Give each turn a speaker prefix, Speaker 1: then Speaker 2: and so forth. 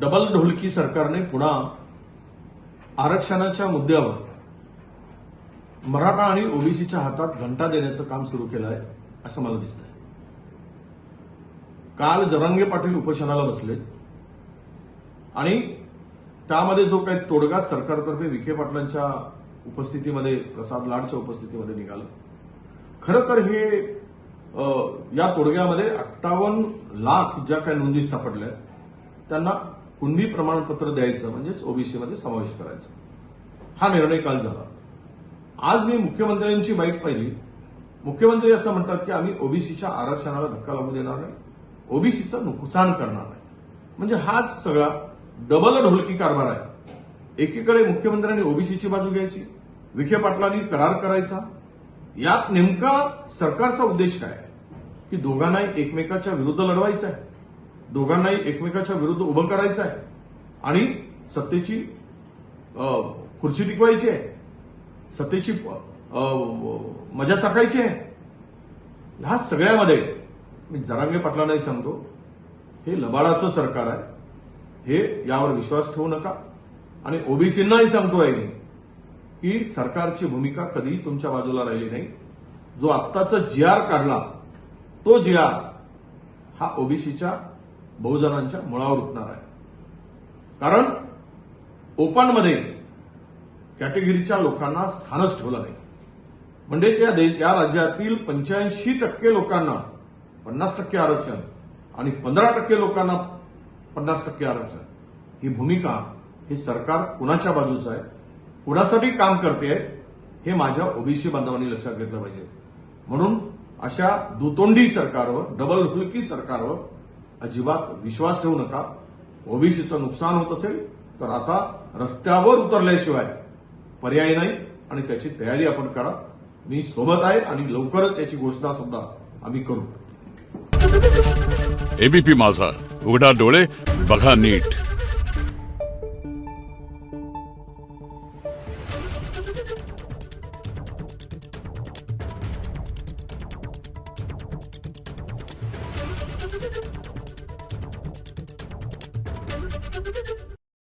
Speaker 1: Double ढोलकी सरकारने पुन्हा आरक्षणाच्या मुद्द्यावर मराठा आणि ओबीसीच्या हातात घंटा देण्याचं काम सुरू केलं आहे असं मला दिसतंय. काल जरांगे पाटील उपोषणाला बसले आणि त्यामध्ये जो काही तोडगा सरकारतर्फे विखे पाटलांच्या उपस्थितीमध्ये, प्रसाद लाडच्या उपस्थितीमध्ये निघालं. खरं तर हे या तोडग्यामध्ये 58 लाख ज्या काही नोंदी सापडल्या त्यांना कुणबी प्रमाणपत्र द्यायचं म्हणजेच ओबीसीमध्ये समावेश करायचा, हा निर्णय काल झाला. आज मी मुख्यमंत्र्यांची बाईट पाहिली. मुख्यमंत्री असं म्हणतात की आम्ही ओबीसीच्या आरक्षणाला धक्का लागू देणार नाही, ओबीसीचं नुकसान करणार नाही. म्हणजे हाच सगळा डबल ढोलकी कारभार आहे. एकीकडे मुख्यमंत्र्यांनी ओबीसीची बाजू घ्यायची, विखे पाटलांनी करार करायचा. यात नेमका सरकारचा उद्देश काय आहे की दोघांनाही एकमेकाच्या विरुद्ध लढवायचं आहे, दोघांनाही एकमेकाच्या विरुद्ध उभं करायचं आहे आणि सत्तेची खुर्ची टिकवायची आहे, सत्तेची मजा चाकायची आहे. ह्या सगळ्यामध्ये मी जरांगे पाटलांनाही सांगतो, हे लबाडाचं सरकार आहे, हे यावर विश्वास ठेवू नका. आणि ओबीसींनाही सांगतोय मी की सरकारची भूमिका कधी तुमच्या बाजूला राहिली नाही. जो आत्ताचा जीआर काढला तो जीआर हा ओबीसीच्या बहुजनांच्या मुळावर उठणार आहे. कारण ओपनमध्ये कॅटेगरीच्या लोकांना स्थानच ठेवलं नाही. म्हणजे या राज्यातील 85% लोकांना 50% आरक्षण आणि 15% लोकांना 50% आरक्षण, ही भूमिका, हे सरकार कुणाच्या बाजूचं आहे, कुणासाठी काम करते हे माझ्या ओबीसी बांधवांनी लक्षात घेतलं पाहिजे. म्हणून अशा दुतोंडी सरकारवर, डबल ढोलकी सरकारवर अजिबात विश्वास ठेवू नका. ओबीसीचं नुकसान होत असेल तर आता रस्त्यावर उतरल्याशिवाय पर्याय नाही आणि त्याची तयारी आपण करा. मी सोबत आहे आणि लवकरच याची घोषणा सुद्धा आम्ही करू.
Speaker 2: एबीपी माझा, उघडा डोळे बघा नीट.